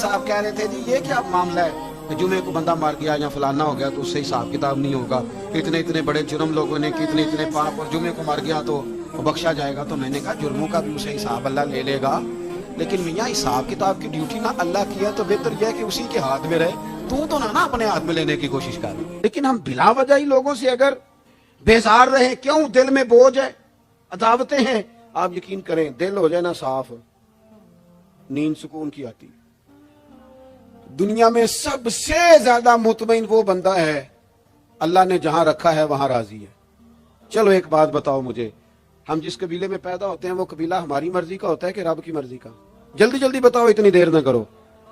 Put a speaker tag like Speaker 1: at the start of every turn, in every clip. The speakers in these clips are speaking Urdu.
Speaker 1: صاحب کہہ رہے تھے جی یہ کیا معاملہ ہے کہ جمعے کو بندہ مار گیا یا فلانا ہو گیا تو اس سے حساب کتاب نہیں ہوگا، اتنے بڑے جرم لوگوں نے کی، اتنے پاپ، اور جمعے کو مار گیا تو بخشا جائے گا۔ تو میں نے کہا جرموں کا بھی اسے حساب اللہ لے لے گا، لیکن میاں حساب کتاب کی ڈیوٹی نہ اللہ کی ہے، تو بہتر یہ ہے کہ اسی کے ہاتھ میں رہے، تو نہ اپنے ہاتھ میں لینے کی کوشش کر۔ لیکن ہم بلا وجہ ہی لوگوں سے اگر بیزار رہیں، کیوں؟ دل میں بوجھ ہے، عداوتیں ہیں، آپ یقین کریں دل ہو جائے نا صاف، نیند سکون کی آتی۔ دنیا میں سب سے زیادہ مطمئن وہ بندہ ہے اللہ نے جہاں رکھا ہے وہاں راضی ہے۔ چلو ایک بات بتاؤ مجھے، ہم جس قبیلے میں پیدا ہوتے ہیں وہ قبیلہ ہماری مرضی کا ہوتا ہے کہ رب کی مرضی کا؟ جلدی جلدی بتاؤ، اتنی دیر نہ کرو،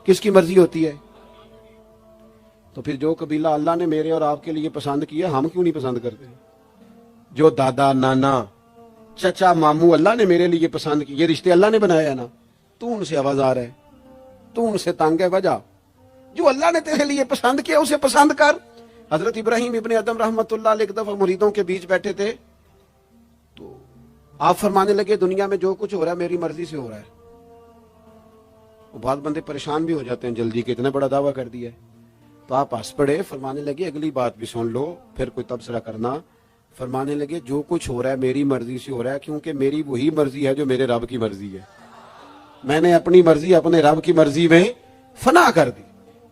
Speaker 1: کس کی مرضی ہوتی ہے؟ تو پھر جو قبیلہ اللہ نے میرے اور آپ کے لیے پسند کیا ہم کیوں نہیں پسند کرتے؟ جو دادا نانا چچا ماموں اللہ نے میرے لیے پسند کی، یہ رشتے اللہ نے بنایا ہے نا، تو ان سے آوازار ہے، تو ان سے تنگ ہے، وجہ جو اللہ نے تیرے لیے پسند کیا اسے پسند کر۔ حضرت ابراہیم ابن ادم رحمت اللہ علیہ ایک دفعہ مریدوں کے بیچ بیٹھے تھے، تو آپ فرمانے لگے دنیا میں جو کچھ ہو رہا ہے میری مرضی سے ہو رہا ہے۔ وہ بعض بندے پریشان بھی ہو جاتے ہیں جلدی کہ اتنا بڑا دعویٰ کر دیا ہے، تو آپ ہنس پڑے، فرمانے لگے اگلی بات بھی سن لو پھر کوئی تبصرہ کرنا۔ فرمانے لگے جو کچھ ہو رہا ہے میری مرضی سے ہو رہا ہے، کیونکہ میری وہی مرضی ہے جو میرے رب کی مرضی ہے۔ میں نے اپنی مرضی اپنے رب کی مرضی میں فنا کر دی۔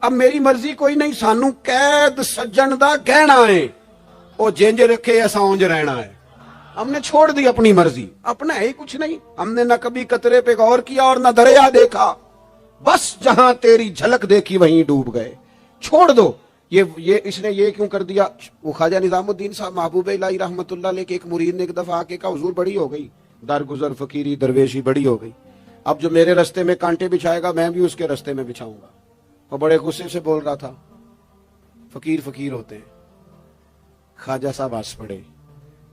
Speaker 1: اب میری مرضی کوئی نہیں، سانو قید سجن دا گہنا ہے، وہ جنج رکھے ایسا اونج رہنا ہے۔ ہم نے چھوڑ دی اپنی مرضی، اپنا ہے ہی کچھ نہیں۔ ہم نے نہ کبھی قطرے پہ غور کیا اور نہ دریا دیکھا، بس جہاں تیری جھلک دیکھی وہیں ڈوب گئے۔ چھوڑ دو یہ اس نے یہ کیوں کر دیا؟ وہ خواجہ نظام الدین صاحب محبوب الہی رحمت اللہ علیہ کے ایک مرید نے ایک دفعہ آ کے کہا حضور بڑی ہو گئی درگزر فقیری درویشی بڑی ہو گئی، اب جو میرے رستے میں کانٹے بچھائے گا میں بھی اس کے رستے میں بچھاؤں گا۔ وہ بڑے غصے سے بول رہا تھا، فقیر ہوتے ہیں۔ خواجہ صاحب ہنس پڑے،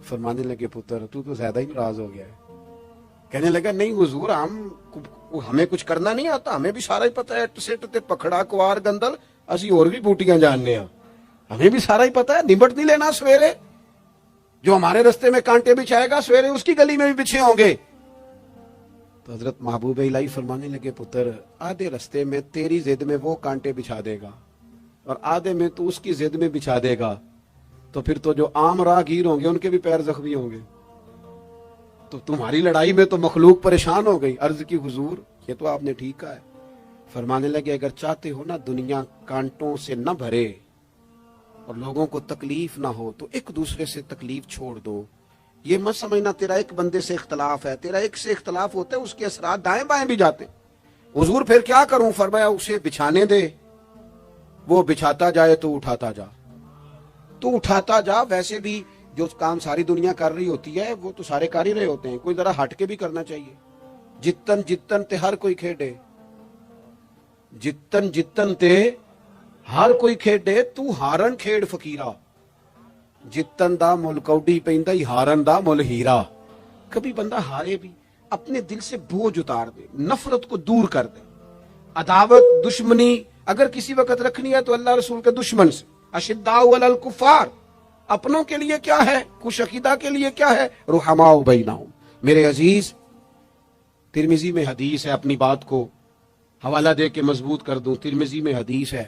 Speaker 1: فرمانے لگے پتر تو زیادہ ہی ناراض ہو گیا ہے۔ کہنے لگا نہیں حضور ہمیں کچھ کرنا نہیں آتا، ہمیں بھی سارا ہی پتا ہے، سٹ تے پکھڑا کوار گندل اسی اور بھی بوٹیاں جاننے ہیں، ہمیں بھی سارا ہی پتا ہے، نمٹ نہیں لینا سویرے، جو ہمارے رستے میں کانٹے بچھائے گا سویرے اس کی گلی میں بھی بچھے ہوں گے۔ تو حضرت محبوب الہی فرمانے لگے پتر آدھے رستے میں تیری ضد میں وہ کانٹے بچھا دے گا اور آدھے میں تو اس کی ضد میں بچھا دے گا، تو پھر تو جو عام راہگیر ہوں گے ان کے بھی پیر زخمی ہوں گے، تو تمہاری لڑائی میں تو مخلوق پریشان ہو گئی۔ عرض کی حضور یہ تو آپ نے ٹھیک کہا ہے۔ فرمانے لگے اگر چاہتے ہو نا دنیا کانٹوں سے نہ بھرے اور لوگوں کو تکلیف نہ ہو تو ایک دوسرے سے تکلیف چھوڑ دو۔ یہ مت سمجھنا تیرا ایک بندے سے اختلاف ہے، تیرا ایک سے اختلاف ہوتا ہے اس کے اثرات دائیں بائیں بھی جاتے ہیں۔ حضور پھر کیا کروں؟ فرمایا اسے بچھانے دے، وہ بچھاتا جائے تو اٹھاتا جا، تو اٹھاتا جا۔ ویسے بھی جو کام ساری دنیا کر رہی ہوتی ہے وہ تو سارے کر ہی رہے ہوتے ہیں، کوئی ذرا ہٹ کے بھی کرنا چاہیے۔ جتن تے ہر کوئی کھیڈے، جتن تے ہر کوئی کھیڈے، تو ہارن کھیڈ فقیرا، جتن دا مل کوڈی پیندا ہی ہارن دا مل ہیرا۔ کبھی بندہ ہارے بھی اپنے دل سے بوجھ اتار دے، نفرت کو دور کر دے، عداوت دشمنی اگر کسی وقت رکھنی ہے تو اللہ رسول کے دشمن سے۔ اشداء علی الکفار، اپنوں کے لیے کیا ہے، خوش عقیدہ کے لیے کیا ہے، رحماء بینہم۔ میرے عزیز ترمذی میں حدیث ہے، اپنی بات کو حوالہ دے کے مضبوط کر دوں، ترمذی میں حدیث ہے،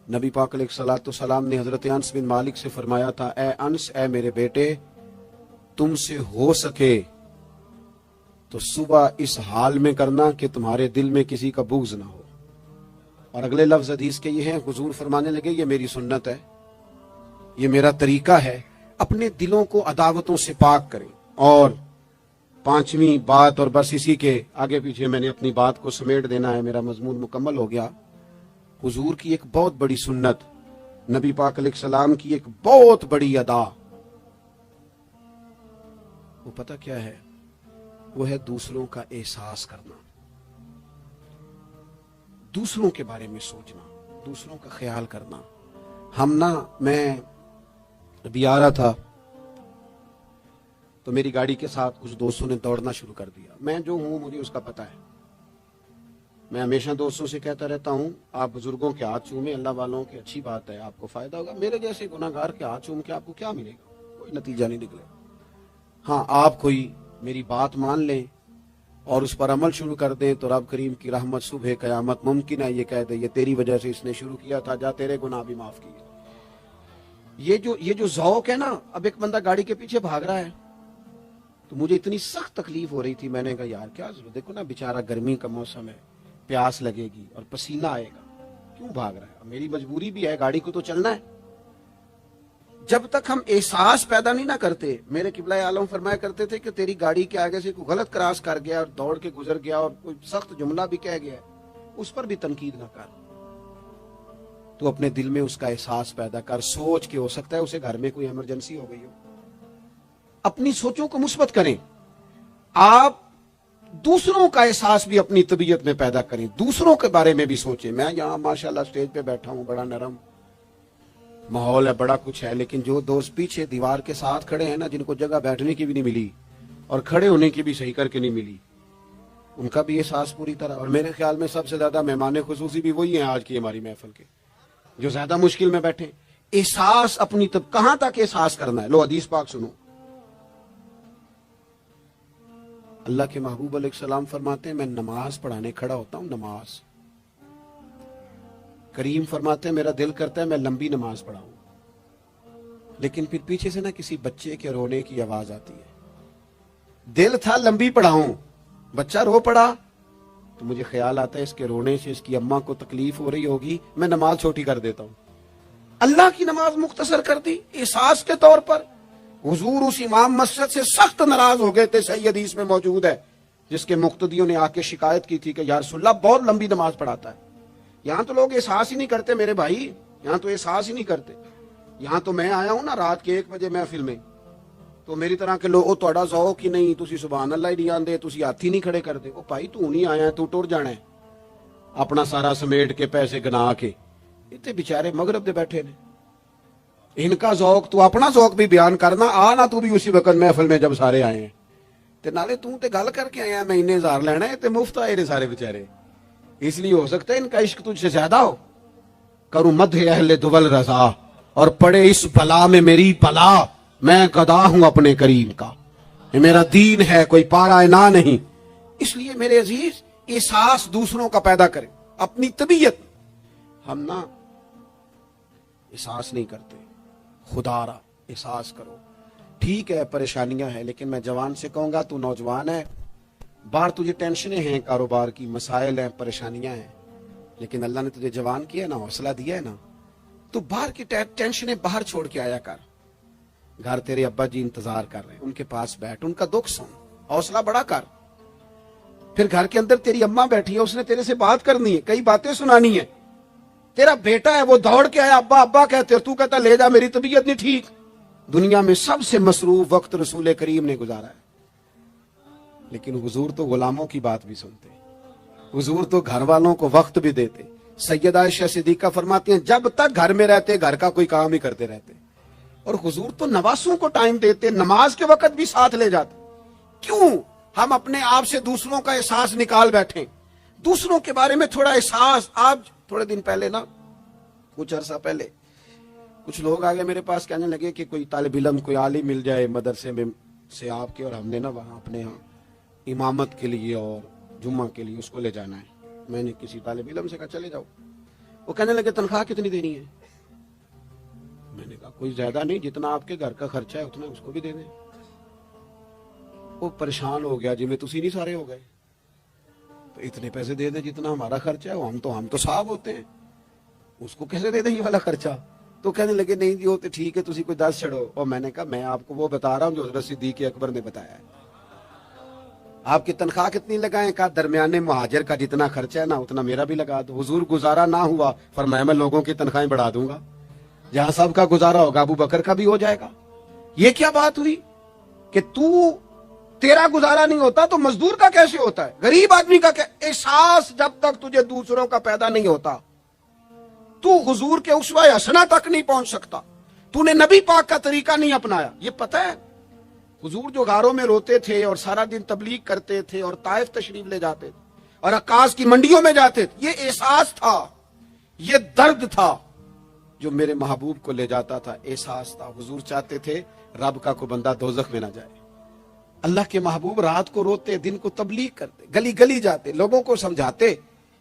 Speaker 1: نبی پاک علیہ الصلوۃ والسلام نے حضرت انس بن مالک سے فرمایا تھا، اے انس، اے میرے بیٹے، تم سے ہو سکے تو صبح اس حال میں کرنا کہ تمہارے دل میں کسی کا بغض نہ ہو۔ اور اگلے لفظ حدیث کے یہ ہیں، حضور فرمانے لگے یہ میری سنت ہے، یہ میرا طریقہ ہے، اپنے دلوں کو عداوتوں سے پاک کریں۔ اور پانچویں بات، اور بس اسی کے آگے پیچھے میں نے اپنی بات کو سمیٹ دینا ہے، میرا مضمون مکمل ہو گیا۔ حضور کی ایک بہت بڑی سنت، نبی پاک علیہ السلام کی ایک بہت بڑی ادا، وہ پتہ کیا ہے؟ وہ ہے دوسروں کا احساس کرنا، دوسروں کے بارے میں سوچنا، دوسروں کا خیال کرنا۔ میں ابھی آ رہا تھا تو میری گاڑی کے ساتھ کچھ دوستوں نے دوڑنا شروع کر دیا۔ میں جو ہوں مجھے اس کا پتہ ہے، میں ہمیشہ دوستوں سے کہتا رہتا ہوں آپ بزرگوں کے ہاتھ چومیں، اللہ والوں کی اچھی بات ہے، آپ کو فائدہ ہوگا۔ میرے جیسے گناہگار کے ہاتھ چوم کے آپ کو کیا ملے گا؟ کوئی نتیجہ نہیں نکلے۔ ہاں آپ کوئی میری بات مان لیں اور اس پر عمل شروع کر دیں تو رب کریم کی رحمت صبح قیامت ممکن ہے یہ کہہ دے یہ تیری وجہ سے اس نے شروع کیا تھا، جا تیرے گناہ بھی معاف کیے۔ یہ جو ذوق ہے نا، اب ایک بندہ گاڑی کے پیچھے بھاگ رہا ہے تو مجھے اتنی سخت تکلیف ہو رہی تھی، میں نے کہا یار کیا ضرورت، دیکھو نا بیچارہ گرمی کا موسم ہے، پیاس لگے گی اور پسینہ آئے گا، کیوں بھاگ رہا ہے؟ میری مجبوری بھی ہے، گاڑی کو تو چلنا ہے۔ جب تک ہم احساس پیدا نہیں نہ کرتے، میرے قبلہ عالم فرمایا کرتے تھے کہ تیری گاڑی کے آگے سے کوئی غلط کراس کر گیا اور دوڑ کے گزر گیا اور کوئی سخت جملہ بھی کہہ گیا، اس پر بھی تنقید نہ کر، تو اپنے دل میں اس کا احساس پیدا کر، سوچ کے ہو سکتا ہے اسے گھر میں کوئی ایمرجنسی ہو گئی ہو۔ اپنی سوچوں کو مثبت کریں، آپ دوسروں کا احساس بھی اپنی طبیعت میں پیدا کریں، دوسروں کے بارے میں بھی سوچیں۔ میں یہاں ماشاءاللہ اسٹیج پہ بیٹھا ہوں، بڑا نرم ماحول ہے، بڑا کچھ ہے، لیکن جو دوست پیچھے دیوار کے ساتھ کھڑے ہیں نا، جن کو جگہ بیٹھنے کی بھی نہیں ملی اور کھڑے ہونے کی بھی صحیح کر کے نہیں ملی، ان کا بھی احساس پوری طرح، اور میرے خیال میں سب سے زیادہ مہمان خصوصی بھی وہی ہیں آج کی ہماری محفل کے، جو زیادہ مشکل میں بیٹھے۔ احساس اپنی کہاں تک احساس کرنا ہے؟ لو حدیث پاک سنو، اللہ کے محبوب علیہ السلام فرماتے ہیں میں نماز پڑھانے کھڑا ہوتا ہوں، نماز، کریم فرماتے ہیں میرا دل کرتا ہے میں لمبی نماز پڑھاؤں، لیکن پھر پیچھے سے نا کسی بچے کے رونے کی آواز آتی ہے، دل تھا لمبی پڑھاؤں، بچہ رو پڑا تو مجھے خیال آتا ہے اس کے رونے سے اس کی اماں کو تکلیف ہو رہی ہوگی، میں نماز چھوٹی کر دیتا ہوں، اللہ کی نماز مختصر کر دی احساس کے طور پر۔ حضور اس امام مسجد سے سخت ناراض ہو گئے تھے، صحیح حدیث میں موجود ہے، جس کے مقتدیوں نے آ کے شکایت کی تھی کہ یا رسول اللہ بہت لمبی نماز پڑھاتا ہے۔ یہاں تو لوگ احساس ہی نہیں کرتے میرے بھائی، یہاں تو احساس ہی نہیں کرتے۔ یہاں تو میں آیا ہوں نا رات کے 1 بجے محفل میں، تو میری طرح کے لوگ تہاڈا ذوق ہی نہیں، تسی سبحان اللہ ہی نہیں آندے، تسی ہاتھ ہی نہیں کھڑے کردے۔ او بھائی تو نہیں آیا ہے، تو ٹر جانا ہے اپنا سارا سمیٹ کے پیسے گنا کے، اتنے بیچارے مغرب دے بیٹھے نے، ان کا ذوق تو اپنا ذوق بھی بیان کرنا، آنا تو بھی اسی وقت محفل میں جب سارے آئے ہیں، تے نالے تو تے گل کر کے آیا میں انہیں ہزار لینا ہے، تے مفت آئے نے سارے بیچارے، اس لیے ہو سکتا ہے ان کا عشق تجھ سے زیادہ ہو۔ کروں مدح اہل دول رضا اور پڑے اس بلا میں میری بلا، میں گدا ہوں اپنے کریم کا، یہ میرا دین ہے کوئی پارا نہ نہیں۔ اس لیے میرے عزیز احساس دوسروں کا پیدا کرے، اپنی طبیعت ہم نا احساس نہیں کرتے، خدا را احساس کرو۔ ٹھیک ہے پریشانیاں ہیں، لیکن میں جوان سے کہوں گا تو نوجوان ہے، باہر تجھے ٹینشنیں ہیں، کاروبار کی مسائل ہیں، پریشانیاں ہیں، لیکن اللہ نے تجھے جوان کیا نا، حوصلہ دیا ہے نا، تو باہر کی ٹینشنیں باہر چھوڑ کے آیا کر۔ گھر تیرے ابا جی انتظار کر رہے ہیں، ان کے پاس بیٹھ، ان کا دکھ سن، حوصلہ بڑا کر۔ پھر گھر کے اندر تیری اماں بیٹھی ہے، اس نے تیرے سے بات کرنی ہے، کئی باتیں سنانی ہے، تیرا بیٹا ہے وہ دوڑ کے آیا ابا ابا کہتے، تو کہتا لے جا میری طبیعت نہیں ٹھیک۔ دنیا میں سب سے مصروف وقت رسول کریم نے گزارا ہے، لیکن حضور تو غلاموں کی بات بھی سنتے، حضور تو گھر والوں کو وقت بھی دیتے۔ سیدہ عائشہ صدیقہ فرماتی ہیں جب تک گھر میں رہتے گھر کا کوئی کام ہی کرتے رہتے، اور حضور تو نواسوں کو ٹائم دیتے، نماز کے وقت بھی ساتھ لے جاتے۔ کیوں ہم اپنے آپ سے دوسروں کا احساس نکال بیٹھیں، دوسروں کے بارے میں تھوڑا احساس۔ آپ تھوڑے دن پہلے نا، کچھ عرصہ پہلے کچھ لوگ آگے میرے پاس کہنے لگے کہ کوئی طالب علم کوئی عالم مل جائے مدرسے میں سے آپ کے، اور ہم نے نا وہاں اپنے ہاں امامت کے لیے اور جمعہ کے لیے اس کو لے جانا ہے۔ میں نے کسی طالب علم سے کہا چلے جاؤ، وہ کہنے لگے تنخواہ کتنی دینی ہے؟ میں نے کہا کوئی زیادہ نہیں، جتنا آپ کے گھر کا خرچہ ہے اتنا اس کو بھی دے دیں۔ وہ پریشان ہو گیا، جی میں تسی نہیں سارے ہو گئے، تو اتنے پیسے دے دیں جتنا ہمارا خرچہ ہے، ہم تو صاحب ہوتے ہیں، اس کو کیسے دے دیں یہ والا خرچہ؟ تو کہنے لگے نہیں جی وہ تو ٹھیک ہے، تسی کوئی 10 چھڑو۔ اور میں نے کہا میں آپ کو وہ بتا رہا ہوں جو حضرت صدیق اکبر نے بتایا ہے۔ آپ کی تنخواہ کتنی لگائیں؟ کہا درمیانے مہاجر کا جتنا خرچہ ہے نا اتنا میرا بھی لگا دو۔ حضور گزارا نہ ہوا، فرمایا میں لوگوں کی تنخواہیں بڑھا دوں گا، جہاں سب کا گزارا ہوگا ابو بکر کا بھی ہو جائے گا۔ یہ کیا بات ہوئی کہ تیرا گزارا نہیں ہوتا تو مزدور کا کیسے ہوتا ہے، غریب آدمی کا احساس جب تک تجھے دوسروں کا پیدا نہیں ہوتا تو حضور کے اسوہ حسنہ تک نہیں پہنچ سکتا، تو نے نبی پاک کا طریقہ نہیں اپنایا۔ یہ پتہ ہے حضور جو غاروں میں روتے تھے اور سارا دن تبلیغ کرتے تھے اور طائف تشریف لے جاتے تھے اور عکاظ کی منڈیوں میں جاتے تھے، یہ احساس تھا، یہ درد تھا جو میرے محبوب کو لے جاتا تھا، احساس تھا۔ حضور چاہتے تھے رب کا کوئی بندہ دوزخ میں نہ جائے، اللہ کے محبوب رات کو روتے, دن کو تبلیغ کرتے, گلی گلی جاتے, لوگوں کو سمجھاتے.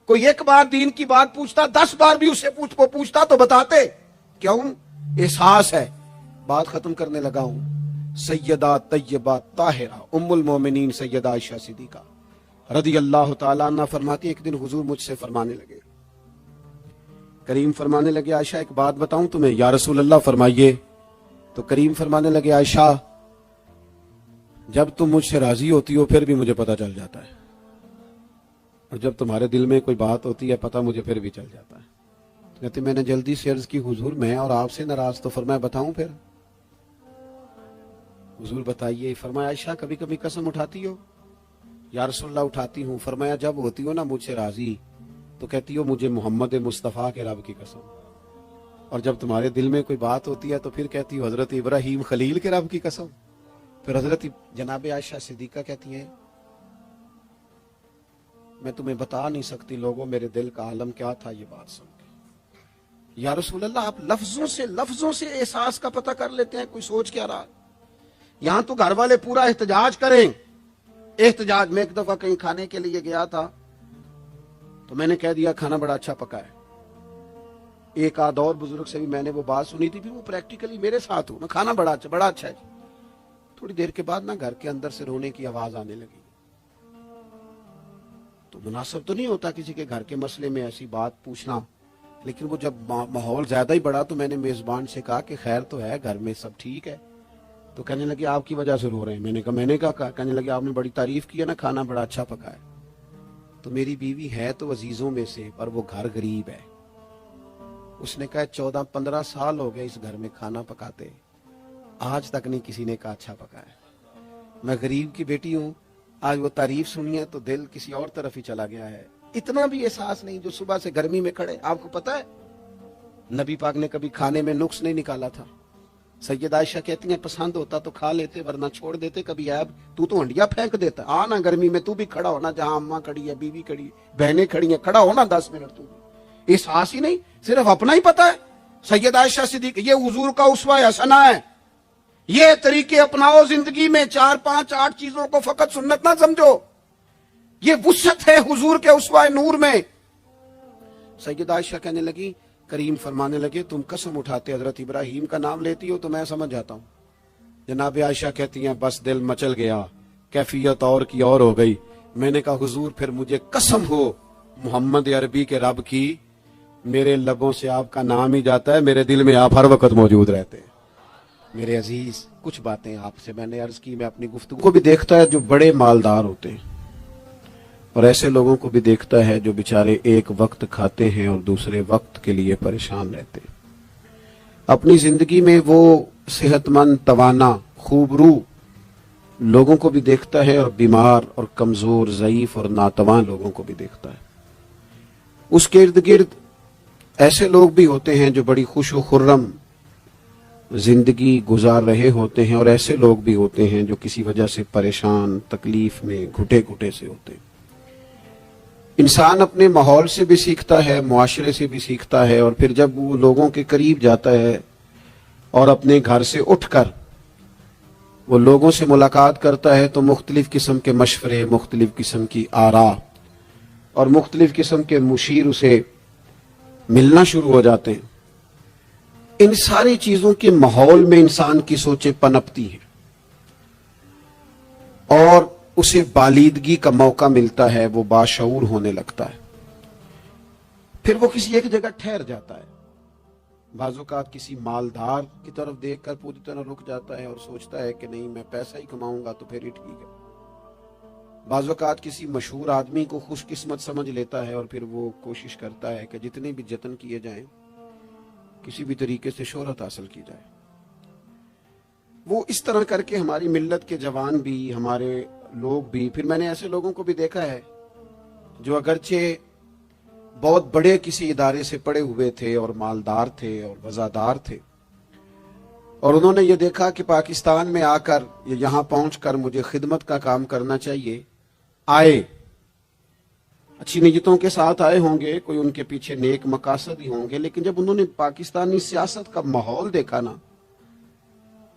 Speaker 1: کوئی ایک بار دین کی بات پوچھتا, 10 بار بھی اسے پوچھتا تو بتاتے. کیوں؟ احساس ہے. بات ختم کرنے لگا ہوں. سیدہ طیبہ طاہرہ ام المومنین سیدہ عائشہ صدیقہ رضی اللہ تعالیٰ عنہ فرماتی, ایک دن حضور مجھ سے فرمانے لگے, کریم فرمانے لگے, عائشہ ایک بات بتاؤں تمہیں. یا رسول اللہ فرمائیے. تو کریم فرمانے لگے, عائشہ جب تم مجھ سے راضی ہوتی ہو پھر بھی مجھے پتہ چل جاتا ہے, اور جب تمہارے دل میں کوئی بات ہوتی ہے پتہ مجھے پھر بھی چل جاتا ہے. کہتے میں نے جلدی سے عرض کی, حضور میں اور آپ سے ناراض. تو فرمایا بتاؤں پھر؟ حضور بتائیے. فرمایا عائشہ کبھی کبھی قسم اٹھاتی ہو؟ یا رسول اللہ اٹھاتی ہوں. فرمایا جب ہوتی ہو نا مجھ سے راضی تو کہتی ہو مجھے محمد مصطفیٰ کے رب کی قسم, اور جب تمہارے دل میں کوئی بات ہوتی ہے تو پھر کہتی ہو حضرت ابراہیم خلیل کے رب کی قسم. پھر حضرت جناب عائشہ صدیقہ کہتی ہیں میں تمہیں بتا نہیں سکتی لوگوں میرے دل کا عالم کیا تھا یہ بات سن کے. یا رسول اللہ آپ لفظوں سے احساس کا پتہ کر لیتے ہیں, کوئی سوچ کیا رہا. یہاں تو گھر والے پورا احتجاج کریں. احتجاج. میں ایک دفعہ کہیں کھانے کے لیے گیا تھا تو میں نے کہہ دیا کھانا بڑا اچھا پکا ہے. ایک آدھ اور بزرگ سے بھی میں نے وہ بات سنی تھی, بھی وہ پریکٹیکلی میرے ساتھ ہوں, میں کھانا بڑا اچھا ہے. تھوڑی دیر کے بعد نا گھر کے اندر سے رونے کی آواز آنے لگی. تو مناسب تو نہیں ہوتا کسی کے گھر کے مسئلے میں ایسی بات پوچھنا, لیکن وہ جب ماحول زیادہ ہی بڑا تو میں نے میزبان سے کہا کہ خیر تو ہے, گھر میں سب ٹھیک ہے؟ تو کہنے لگے آپ کی وجہ سے رو رہے ہیں. میں نے کہا کہنے لگے آپ نے بڑی تعریف کی ہے نا, کھانا بڑا اچھا پکا ہے. تو میری بیوی ہے تو عزیزوں میں سے, پر وہ گھر غریب ہے. اس نے کہا 14-15 سال ہو گئے اس گھر میں کھانا پکاتے, آج تک نہیں کسی نے کہا اچھا پکا ہے. میں غریب کی بیٹی ہوں, آج وہ تعریف سنی ہے تو دل کسی اور طرف ہی چلا گیا ہے. اتنا بھی احساس نہیں جو صبح سے گرمی میں کھڑے. آپ کو پتا ہے نبی پاک نے کبھی کھانے میں نقص نہیں نکالا تھا. سیدہ عائشہ کہتی ہیں پسند ہوتا تو کھا لیتے ورنہ چھوڑ دیتے. کبھی عیب تو ہنڈیا پھینک دیتا, آنا گرمی میں تو بھی کھڑا ہونا, جہاں اماں کھڑی ہے, بیوی کھڑی, بہنیں کھڑی ہیں, کھڑا ہونا 10 منٹ. تو بھی احساس ہی نہیں, صرف اپنا ہی پتا ہے. سیدہ عائشہ صدیقہ یہ حضور کا اسوہ حسنہ ہے. یہ طریقے اپناؤ زندگی میں, 4-5-8 چیزوں کو فقط سنت نہ سمجھو. یہ وسعت ہے حضور کے اسوہ نور میں. سیدہ عائشہ کہنے لگی, کریم فرمانے لگے تم قسم اٹھاتے حضرت ابراہیم کا نام لیتی ہو تو میں سمجھ جاتا ہوں. جناب عائشہ کہتی ہیں بس دل مچل گیا, کیفیت اور کی اور ہو گئی. میں نے کہا حضور پھر مجھے قسم ہو محمد عربی کے رب کی, میرے لبوں سے آپ کا نام ہی جاتا ہے, میرے دل میں آپ ہر وقت موجود رہتے ہیں. میرے عزیز کچھ باتیں آپ سے میں نے عرض کی. میں اپنی گفتگو کو بھی دیکھتا ہے جو بڑے مالدار ہوتے ہیں, اور ایسے لوگوں کو بھی دیکھتا ہے جو بیچارے ایک وقت کھاتے ہیں اور دوسرے وقت کے لیے پریشان رہتے ہیں. اپنی زندگی میں وہ صحت مند, توانا, خوبرو لوگوں کو بھی دیکھتا ہے, اور بیمار اور کمزور, ضعیف اور ناتواں لوگوں کو بھی دیکھتا ہے. اس کے ارد گرد ایسے لوگ بھی ہوتے ہیں جو بڑی خوش و خرم زندگی گزار رہے ہوتے ہیں, اور ایسے لوگ بھی ہوتے ہیں جو کسی وجہ سے پریشان, تکلیف میں, گھٹے گھٹے سے ہوتے ہیں. انسان اپنے ماحول سے بھی سیکھتا ہے, معاشرے سے بھی سیکھتا ہے, اور پھر جب وہ لوگوں کے قریب جاتا ہے اور اپنے گھر سے اٹھ کر وہ لوگوں سے ملاقات کرتا ہے تو مختلف قسم کے مشورے, مختلف قسم کی آراء اور مختلف قسم کے مشیر اسے ملنا شروع ہو جاتے ہیں. ان ساری چیزوں کے ماحول میں انسان کی سوچیں پنپتی ہیں اور اسے بالیدگی کا موقع ملتا ہے, وہ باشعور ہونے لگتا ہے. پھر وہ کسی ایک جگہ ٹھہر جاتا ہے. بعض اوقات کسی مالدار کی طرف دیکھ کر پوری طرح رک جاتا ہے اور سوچتا ہے کہ نہیں میں پیسہ ہی کماؤں گا تو پھر ہی ٹھیک ہے. بعض اوقات کسی مشہور آدمی کو خوش قسمت سمجھ لیتا ہے اور پھر وہ کوشش کرتا ہے کہ جتنے بھی جتن کیے جائیں کسی بھی طریقے سے شہرت حاصل کی جائے. وہ اس طرح کر کے ہماری ملت کے جوان بھی, ہمارے لوگ بھی, پھر میں نے ایسے لوگوں کو بھی دیکھا ہے جو اگرچہ بہت بڑے کسی ادارے سے پڑے ہوئے تھے اور مالدار تھے اور وزادار تھے, اور انہوں نے یہ دیکھا کہ پاکستان میں آ کر یا یہاں پہنچ کر مجھے خدمت کا کام کرنا چاہیے. آئے, اچھی نیتوں کے ساتھ آئے ہوں گے, کوئی ان کے پیچھے نیک مقاصد ہی ہوں گے, لیکن جب انہوں نے پاکستانی سیاست کا ماحول دیکھا نا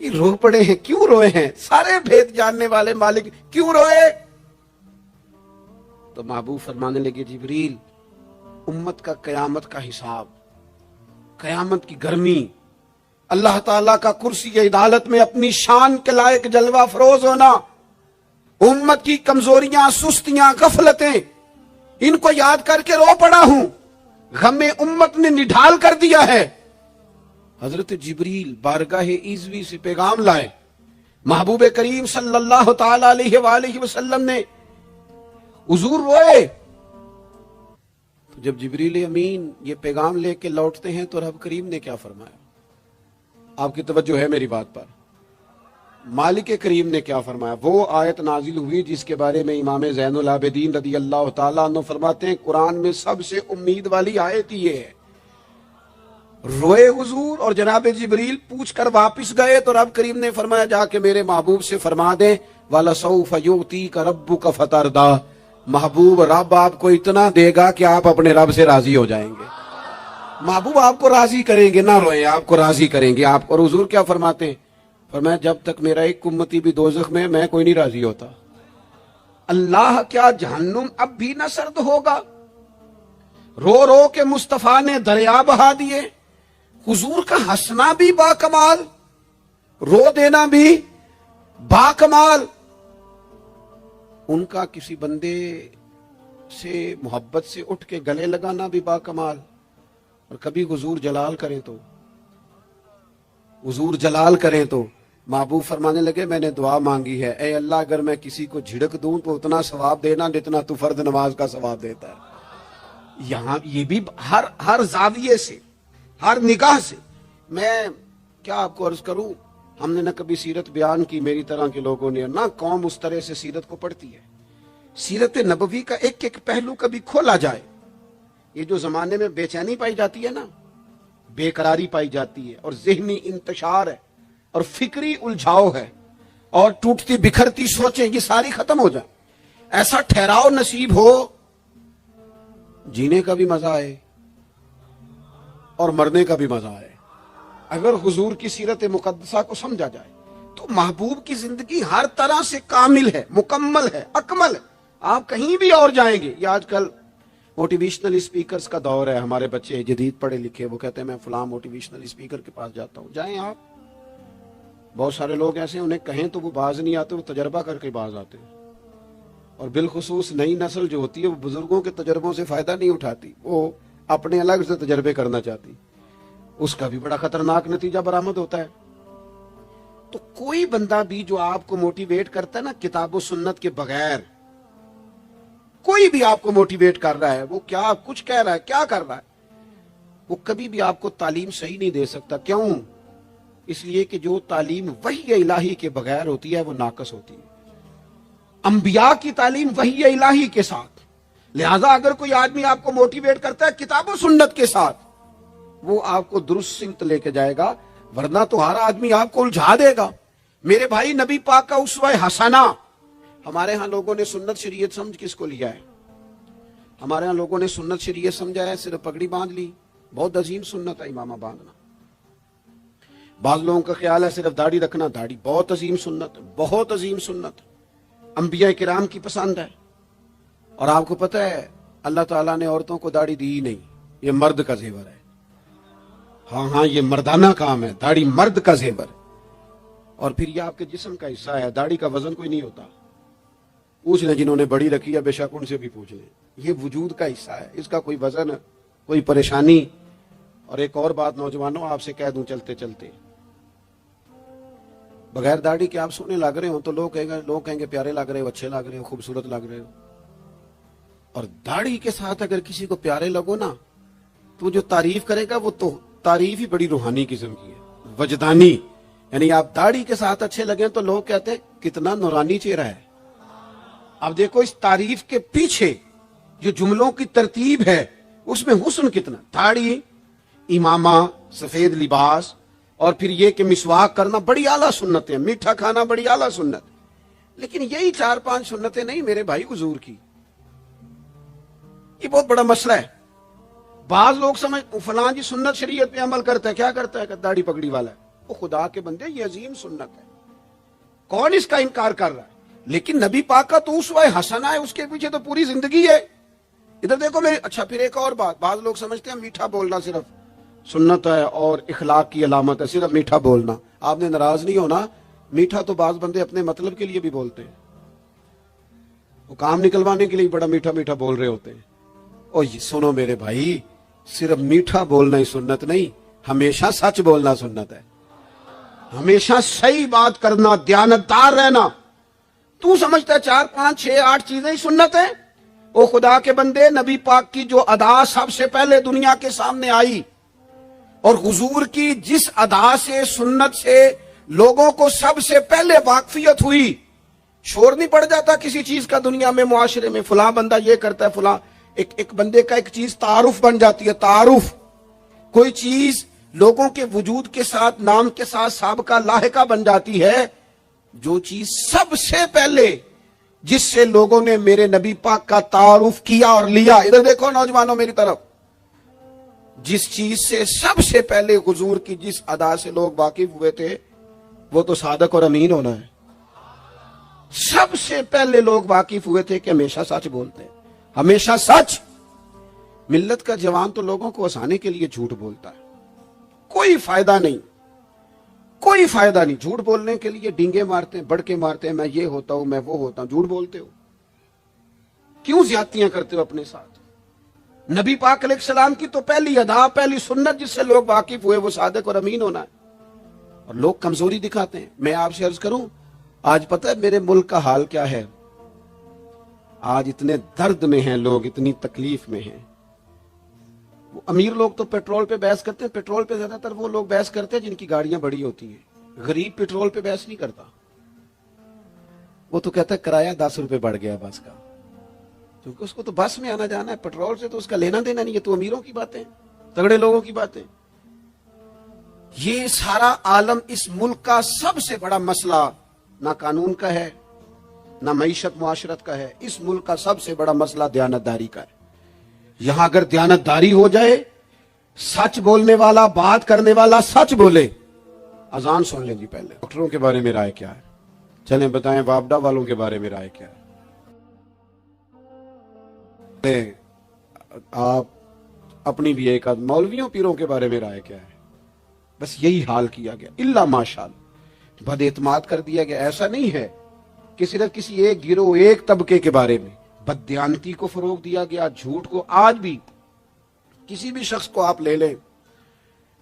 Speaker 1: یہ رو پڑے ہیں، کیوں روئے ہیں؟ سارے بھید جاننے والے مالک کیوں روئے؟ تو محبوب فرمانے لگے جبریل، امت کا قیامت کا حساب، قیامت کی گرمی، اللہ تعالیٰ کا کرسی عدالت میں اپنی شان کے لائق جلوہ فروز ہونا، امت کی کمزوریاں، سستیاں، غفلتیں، ان کو یاد کر کے رو پڑا ہوں، غم امت نے نڈھال کر دیا ہے۔ حضرت جبریل بارگاہ ایزوی سے پیغام لائے، محبوب کریم صلی اللہ تعالی علیہ وآلہ وسلم نے، حضور روئے۔ تو جب جبریل امین یہ پیغام لے کے لوٹتے ہیں تو رب کریم نے کیا فرمایا؟ آپ کی توجہ ہے میری بات پر؟ مالک کریم نے کیا فرمایا؟ وہ آیت نازل ہوئی جس کے بارے میں امام زین العابدین رضی اللہ تعالیٰ عنہ فرماتے ہیں قرآن میں سب سے امید والی آیت یہ ہے۔ روئے حضور اور جناب جبریل پوچھ کر واپس گئے تو رب کریم نے فرمایا جا کے میرے محبوب سے فرما دیں وَلَسَوْفَ يُؤْتِيكَ رَبُّكَ فَتَرْضَىٰ، محبوب رب آپ کو اتنا دے گا کہ آپ اپنے رب سے راضی ہو جائیں گے۔ محبوب آپ کو راضی کریں گے، نہ روئیں، آپ کو راضی کریں گے آپ کو۔ اور حضور کیا فرماتے ہیں؟ فرمایا جب تک میرا ایک امتی بھی دوزخ میں کوئی نہیں راضی ہوتا۔ اللہ کیا جہنم اب بھی نہ سرد ہوگا؟ رو رو کے مصطفیٰ نے دریا بہا دیے۔ حضور کا ہنسنا بھی با کمال، رو دینا بھی با کمال، ان کا کسی بندے سے محبت سے اٹھ کے گلے لگانا بھی با کمال۔ اور کبھی حضور جلال کریں تو، حضور جلال کریں تو محبوب فرمانے لگے میں نے دعا مانگی ہے، اے اللہ اگر میں کسی کو جھڑک دوں تو اتنا ثواب دینا جتنا تو فرض نماز کا ثواب دیتا ہے۔ یہاں یہ بھی ہر زاویے سے، ہر نگاہ سے، میں کیا آپ کو عرض کروں، ہم نے نہ کبھی سیرت بیان کی میری طرح کے لوگوں نے، نہ قوم اس طرح سے سیرت کو پڑھتی ہے۔ سیرت نبوی کا ایک ایک پہلو کبھی کھولا جائے۔ یہ جو زمانے میں بے چینی پائی جاتی ہے نا، بے قراری پائی جاتی ہے، اور ذہنی انتشار ہے، اور فکری الجھاؤ ہے، اور ٹوٹتی بکھرتی سوچیں، یہ ساری ختم ہو جائے، ایسا ٹھہراؤ نصیب ہو، جینے کا بھی مزہ آئے اور مرنے کا بھی مزہ آئے۔ اگر حضور کی سیرت مقدسہ کو سمجھا جائے تو محبوب کی زندگی ہر طرح سے کامل ہے، مکمل ہے، اکمل ہے۔ آپ کہیں بھی اور جائیں گے، یہ آج کل موٹیویشنل اسپیکرز کا دور ہے، ہمارے بچے جدید پڑھے لکھے وہ کہتے ہیں میں فلاں موٹیویشنل اسپیکر کے پاس جاتا ہوں، جائیں آپ۔ بہت سارے لوگ ایسے انہیں کہیں تو وہ باز نہیں آتے، وہ تجربہ کر کے باز آتے ہیں۔ اور بالخصوص نئی نسل جو ہوتی ہے وہ بزرگوں کے تجربوں سے فائدہ نہیں اٹھاتی، وہ اپنے الگ سے تجربے کرنا چاہتی، اس کا بھی بڑا خطرناک نتیجہ برآمد ہوتا ہے۔ تو کوئی بندہ بھی جو آپ کو موٹیویٹ کرتا ہے نا کتاب و سنت کے بغیر، کوئی بھی آپ کو موٹیویٹ کر رہا ہے، وہ کیا کچھ کہہ رہا ہے، کیا کر رہا ہے، وہ کبھی بھی آپ کو تعلیم صحیح نہیں دے سکتا۔ کیوں؟ اس لیے کہ جو تعلیم وحی الہی کے بغیر ہوتی ہے وہ ناقص ہوتی ہے۔ انبیاء کی تعلیم وحی الہی کے ساتھ، لہذا اگر کوئی آدمی آپ کو موٹیویٹ کرتا ہے کتاب و سنت کے ساتھ، وہ آپ کو درست سمت لے کے جائے گا، ورنہ تو ہر آدمی آپ کو الجھا دے گا۔ میرے بھائی نبی پاک کا اسوہ حسنہ، ہمارے ہاں لوگوں نے سنت شریعت سمجھ کس کو لیا ہے؟ ہمارے ہاں لوگوں نے سنت شریعت سمجھا ہے صرف پگڑی باندھ لی، بہت عظیم سنت ہے امامہ باندھنا۔ بعض لوگوں کا خیال ہے صرف داڑھی رکھنا، داڑھی بہت عظیم سنت، بہت عظیم سنت، انبیاء کرام کی پسند ہے۔ اور آپ کو پتہ ہے اللہ تعالیٰ نے عورتوں کو داڑھی دی ہی نہیں، یہ مرد کا زیور ہے۔ ہاں یہ مردانہ کام ہے، داڑھی مرد کا زیور۔ اور پھر یہ آپ کے جسم کا حصہ ہے، داڑھی کا وزن کوئی نہیں ہوتا۔ پوچھ لیں جنہوں نے بڑی رکھی ہے، بے شک ان سے بھی پوچھ لیں، یہ وجود کا حصہ ہے، اس کا کوئی وزن، کوئی پریشانی۔ اور ایک اور بات نوجوانوں آپ سے کہہ دوں چلتے چلتے، بغیر داڑھی کے آپ سونے لگ رہے ہو تو لوگ کہیں گے پیارے لگ رہے ہو، اچھے لگ رہے ہو، خوبصورت لگ رہے ہو۔ اور داڑھی کے ساتھ اگر کسی کو پیارے لگو نا تو جو تعریف کرے گا وہ تو تعریف ہی بڑی روحانی قسم کی ہے، وجدانی۔ یعنی آپ داڑھی کے ساتھ اچھے لگیں تو لوگ کہتے ہیں کتنا نورانی چہرہ ہے۔ اب دیکھو اس تعریف کے پیچھے جو جملوں کی ترتیب ہے اس میں حسن کتنا، داڑھی، امامہ، سفید لباس، اور پھر یہ کہ مسواک کرنا بڑی اعلیٰ سنت ہے، میٹھا کھانا بڑی اعلیٰ سنت۔ لیکن یہی 4-5 سنتیں نہیں میرے بھائی حضور کی، یہ بہت بڑا مسئلہ ہے۔ بعض لوگ سمجھ فلاں جی سنت شریعت پہ عمل کرتا ہے، کیا کرتا ہے کہ داڑھی پگڑی والا ہے، وہ خدا کے بندے یہ عظیم سنت ہے, کون اس کا انکار کر رہا ہے؟ لیکن نبی پاک کا تو اسوہ حسنہ ہے, اس کے پیچھے تو پوری زندگی ہے. ادھر دیکھو میرے. اچھا پھر ایک اور بات, بعض لوگ سمجھتے ہیں میٹھا بولنا صرف سنت ہے اور اخلاق کی علامت ہے, صرف میٹھا بولنا. آپ نے ناراض نہیں ہونا, میٹھا تو بعض بندے اپنے مطلب کے لیے بھی بولتے ہیں, وہ کام نکلوانے کے لیے بڑا میٹھا میٹھا بول رہے ہوتے ہیں. اور یہ سنو میرے بھائی, صرف میٹھا بولنا ہی سنت نہیں, ہمیشہ سچ بولنا سنت ہے, ہمیشہ صحیح بات کرنا, دیانتدار رہنا. تو سمجھتا ہے 4 5 6 8 چیزیں ہی سنت ہیں؟ او خدا کے بندے, نبی پاک کی جو ادا سب سے پہلے دنیا کے سامنے آئی, اور حضور کی جس ادا سے, سنت سے لوگوں کو سب سے پہلے واقفیت ہوئی. شور نہیں پڑ جاتا کسی چیز کا دنیا میں, معاشرے میں, فلاں بندہ یہ کرتا ہے, فلاں ایک بندے کا ایک چیز تعارف بن جاتی ہے. تعارف, کوئی چیز لوگوں کے وجود کے ساتھ, نام کے ساتھ سابقہ لاحقہ بن جاتی ہے. جو چیز سب سے پہلے جس سے لوگوں نے میرے نبی پاک کا تعارف کیا اور لیا, ادھر دیکھو نوجوانوں میری طرف, جس چیز سے سب سے پہلے حضور کی جس ادا سے لوگ واقف ہوئے تھے, وہ تو صادق اور امین ہونا ہے. سب سے پہلے لوگ واقف ہوئے تھے کہ ہمیشہ سچ بولتے ہیں, ہمیشہ سچ. ملت کا جوان تو لوگوں کو ہنسانے کے لیے جھوٹ بولتا ہے, کوئی فائدہ نہیں, کوئی فائدہ نہیں. جھوٹ بولنے کے لیے ڈینگے مارتے ہیں, بڑکے مارتے ہیں, میں یہ ہوتا ہوں, میں وہ ہوتا ہوں. جھوٹ بولتے ہو, کیوں زیادتیاں کرتے ہو اپنے ساتھ؟ نبی پاک علیہ السلام کی تو پہلی ادا, پہلی سنت جس سے لوگ واقف ہوئے, وہ صادق اور امین ہونا ہے. اور لوگ کمزوری دکھاتے ہیں. میں آپ سے عرض کروں, آج پتہ ہے میرے ملک کا حال کیا ہے؟ آج اتنے درد میں ہیں لوگ, اتنی تکلیف میں ہیں. امیر لوگ تو پیٹرول پہ بحث کرتے ہیں, پیٹرول پہ زیادہ تر وہ لوگ بحث کرتے ہیں جن کی گاڑیاں بڑی ہوتی ہیں. غریب پیٹرول پہ بحث نہیں کرتا, وہ تو کہتا ہے کرایہ 10 روپے بڑھ گیا بس کا, کیونکہ اس کو تو بس میں آنا جانا ہے, پیٹرول سے تو اس کا لینا دینا نہیں ہے. تو امیروں کی باتیں, تگڑے لوگوں کی باتیں. یہ سارا عالم اس ملک کا سب سے بڑا مسئلہ نہ قانون کا ہے, نہ معیشت معاشرت کا ہے. اس ملک کا سب سے بڑا مسئلہ دیانتداری کا ہے. یہاں اگر دیانتداری ہو جائے, سچ بولنے والا, بات کرنے والا سچ بولے. اذان سن لیں جی پہلے. ڈاکٹروں کے بارے میں رائے کیا ہے؟ چلیں بتائیں. وابڈا والوں کے بارے میں رائے کیا ہے؟ آپ اپنی بھی ایک آدھ. مولویوں پیروں کے بارے میں رائے کیا ہے؟ بس یہی حال کیا گیا, الا ماشاءاللہ. بد اعتماد کر دیا گیا. ایسا نہیں ہے کہ صرف کسی ایک گروہ, ایک طبقے کے بارے میں. بددیانتی کو فروغ دیا گیا, جھوٹ کو. آج بھی کسی بھی شخص کو آپ لے لیں,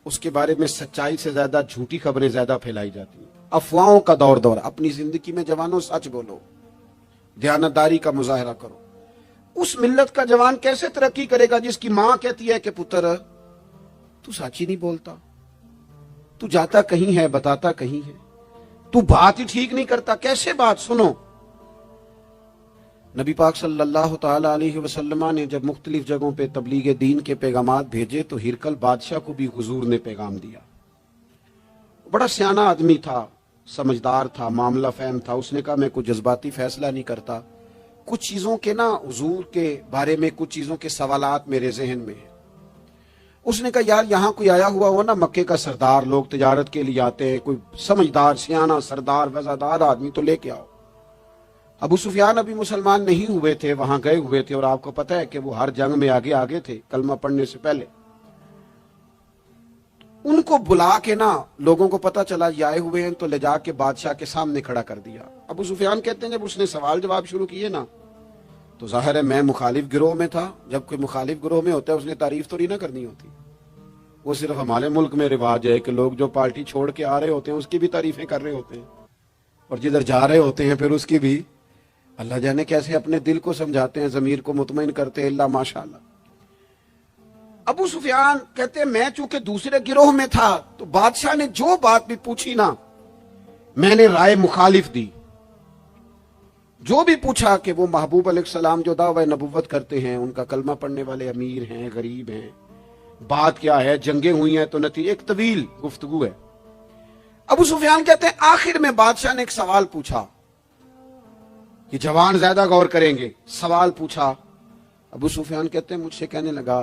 Speaker 1: اس کے بارے میں سچائی سے زیادہ جھوٹی خبریں زیادہ پھیلائی جاتی ہیں. افواہوں کا دور. اپنی زندگی میں جوانوں سچ بولو, دیانتداری کا مظاہرہ کرو. اس ملت کا جوان کیسے ترقی کرے گا جس کی ماں کہتی ہے کہ پتر تو سچ ہی نہیں بولتا, تو جاتا کہیں ہے بتاتا کہیں ہے, تو بات ہی ٹھیک نہیں کرتا. کیسے بات سنو؟ نبی پاک صلی اللہ تعالی علیہ وسلم نے جب مختلف جگہوں پہ تبلیغ دین کے پیغامات بھیجے تو ہرقل بادشاہ کو بھی حضور نے پیغام دیا. بڑا سیانہ آدمی تھا, سمجھدار تھا, معاملہ فہم تھا. اس نے کہا میں کوئی جذباتی فیصلہ نہیں کرتا, کچھ چیزوں کے نا حضور کے بارے میں کچھ چیزوں کے سوالات میرے ذہن میں ہیں. اس نے کہا یار یہاں کوئی آیا ہوا ہو نا, مکے کا سردار, لوگ تجارت کے لیے آتے ہیں, کوئی سمجھدار سیانہ سردار وزادار آدمی تو لے کے آؤ. ابو سفیان ابھی مسلمان نہیں ہوئے تھے, وہاں گئے ہوئے تھے, اور آپ کو پتہ ہے کہ وہ ہر جنگ میں آگے آگے تھے کلمہ پڑھنے سے پہلے. ان کو بلا کے نا, لوگوں کو پتہ چلا یہ آئے ہوئے ہیں, تو لے جا کے بادشاہ کے سامنے کھڑا کر دیا. ابو سفیان کہتے ہیں جب اس نے سوال جواب شروع کیے نا, تو ظاہر ہے میں مخالف گروہ میں تھا. جب کوئی مخالف گروہ میں ہوتا ہے اس نے تعریف تو نہیں نہ کرنی ہوتی. وہ صرف ہمارے ملک میں رواج ہے کہ لوگ جو پارٹی چھوڑ کے آ رہے ہوتے ہیں اس کی بھی تعریفیں کر رہے ہوتے ہیں, اور جدھر جا رہے ہوتے ہیں پھر اس کی بھی. اللہ جانے کیسے اپنے دل کو سمجھاتے ہیں, ضمیر کو مطمئن کرتے ہیں. اللہ ماشاءاللہ. ابو سفیان کہتے ہیں میں چونکہ دوسرے گروہ میں تھا تو بادشاہ نے جو بات بھی پوچھی نا, میں نے رائے مخالف دی. جو بھی پوچھا کہ وہ محبوب علیہ السلام جو دعوی نبوت کرتے ہیں, ان کا کلمہ پڑھنے والے امیر ہیں, غریب ہیں, بات کیا ہے, جنگیں ہوئی ہیں, تو نتیجہ ایک طویل گفتگو ہے. ابو سفیان کہتے ہیں آخر میں بادشاہ نے ایک سوال پوچھا, کہ جوان زیادہ غور کریں گے. سوال پوچھا, ابو سفیان کہتے ہیں مجھ سے کہنے لگا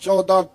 Speaker 1: 14